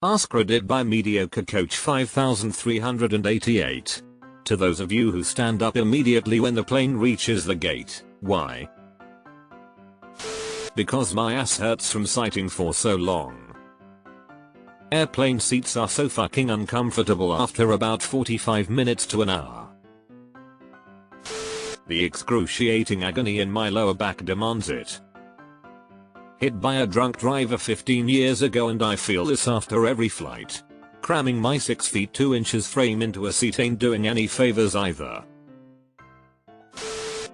AskReddit by Mediocre Coach 5388. To those of you who stand up immediately when the plane reaches the gate, why? Because my ass hurts from sitting for so long. Airplane seats are so fucking uncomfortable after about 45 minutes to an hour. The excruciating agony in my lower back demands it. Hit by a drunk driver 15 years ago and I feel this after every flight. Cramming my 6 feet 2 inches frame into a seat ain't doing any favors either.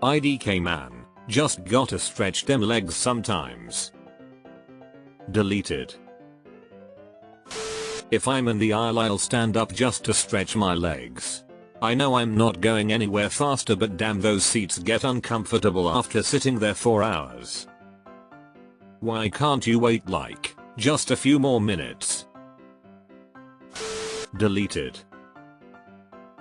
IDK man, just gotta stretch them legs sometimes. Deleted. If I'm in the aisle I'll stand up just to stretch my legs. I know I'm not going anywhere faster, but damn, those seats get uncomfortable after sitting there for hours. Why can't you wait like just a few more minutes? Deleted.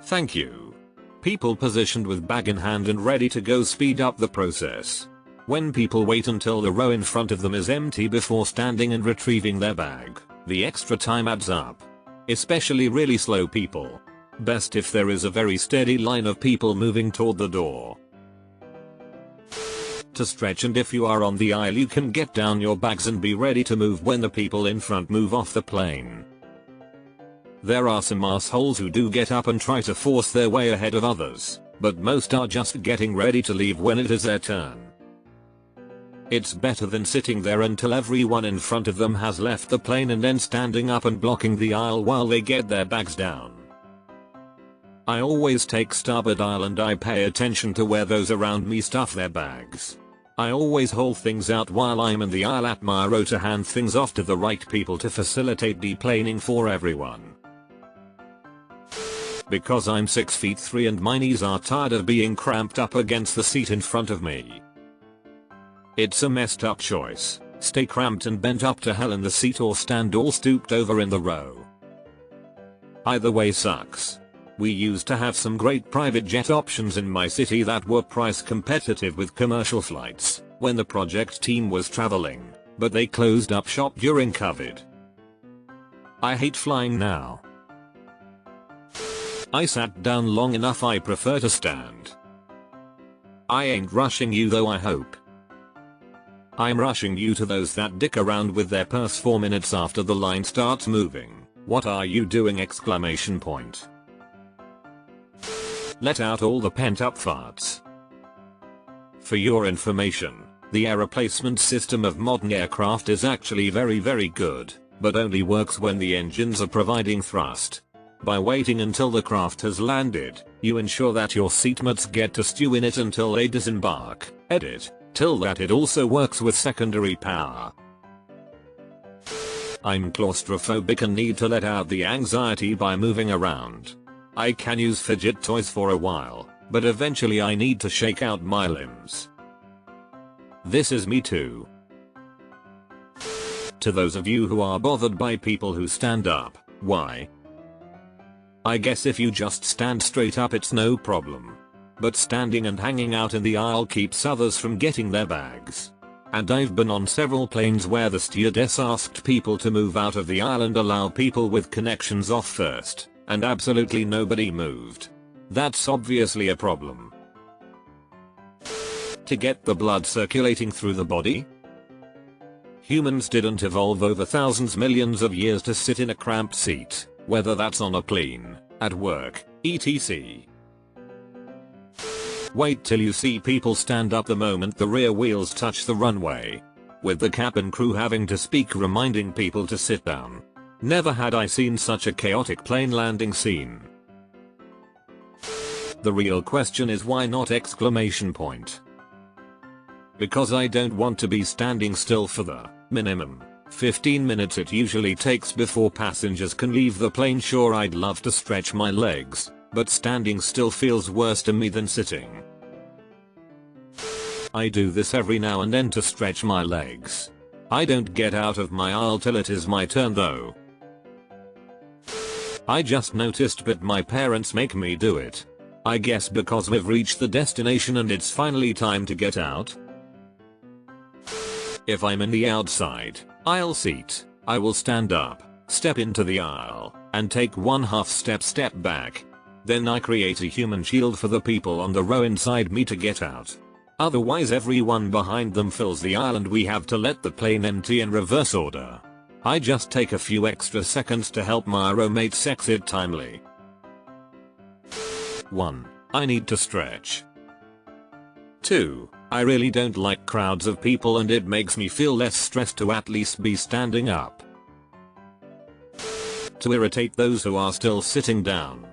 Thank you. People positioned with bag in hand and ready to go speed up the process. When people wait until the row in front of them is empty before standing and retrieving their bag, the extra time adds up. Especially really slow people. Best if there is a very steady line of people moving toward the door to stretch, and if you are on the aisle you can get down your bags and be ready to move when the people in front move off the plane. There are some assholes who do get up and try to force their way ahead of others, but most are just getting ready to leave when it is their turn. It's better than sitting there until everyone in front of them has left the plane and then standing up and blocking the aisle while they get their bags down. I always take starboard aisle and I pay attention to where those around me stuff their bags. I always hold things out while I'm in the aisle at my row to hand things off to the right people to facilitate deplaning for everyone. Because I'm 6 feet 3 and my knees are tired of being cramped up against the seat in front of me. It's a messed up choice. Stay cramped and bent up to hell in the seat or stand all stooped over in the row. Either way sucks. We used to have some great private jet options in my city that were price competitive with commercial flights when the project team was traveling, but they closed up shop during COVID. I hate flying now. I sat down long enough, I prefer to stand. I ain't rushing you though, I hope. I'm rushing you to those that dick around with their purse 4 minutes after the line starts moving. What are you doing? Exclamation point. Let out all the pent-up farts. For your information, the air replacement system of modern aircraft is actually very good, but only works when the engines are providing thrust. By waiting until the craft has landed, you ensure that your seatmates get to stew in it until they disembark. Edit. Till that it also works with secondary power. I'm claustrophobic and need to let out the anxiety by moving around. I can use fidget toys for a while, but eventually I need to shake out my limbs. This is me too. To those of you who are bothered by people who stand up, why? I guess if you just stand straight up it's no problem. But standing and hanging out in the aisle keeps others from getting their bags. And I've been on several planes where the stewardess asked people to move out of the aisle and allow people with connections off first. And absolutely nobody moved. That's obviously a problem. To get the blood circulating through the body? Humans didn't evolve over thousands millions of years to sit in a cramped seat, whether that's on a plane, at work, etc. Wait till you see people stand up the moment the rear wheels touch the runway. With the cabin crew having to speak reminding people to sit down. Never had I seen such a chaotic plane landing scene. The real question is why not? Exclamation point. Because I don't want to be standing still for the minimum 15 minutes it usually takes before passengers can leave the plane. Sure, I'd love to stretch my legs, but standing still feels worse to me than sitting. I do this every now and then to stretch my legs. I don't get out of my aisle till it is my turn though. I just noticed, but my parents make me do it. I guess because we've reached the destination and it's finally time to get out. If I'm in the outside aisle seat, I will stand up, step into the aisle, and take 1/2 step back. Then I create a human shield for the people on the row inside me to get out. Otherwise everyone behind them fills the aisle and we have to let the plane empty in reverse order. I just take a few extra seconds to help my roommates exit timely. 1. I need to stretch. 2. I really don't like crowds of people and it makes me feel less stressed to at least be standing up. To irritate those who are still sitting down.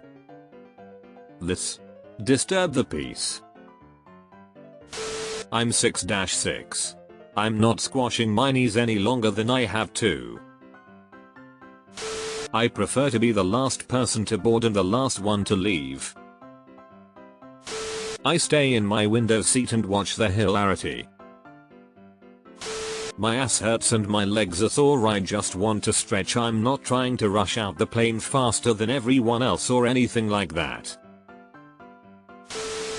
This. Disturb the peace. I'm 6-6. I'm not squashing my knees any longer than I have to. I prefer to be the last person to board and the last one to leave. I stay in my window seat and watch the hilarity. My ass hurts and my legs are sore. I just want to stretch. I'm not trying to rush out the plane faster than everyone else or anything like that.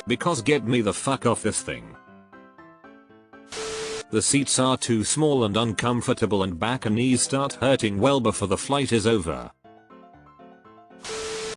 Because get me the fuck off this thing. The seats are too small and uncomfortable and back and knees start hurting well before the flight is over.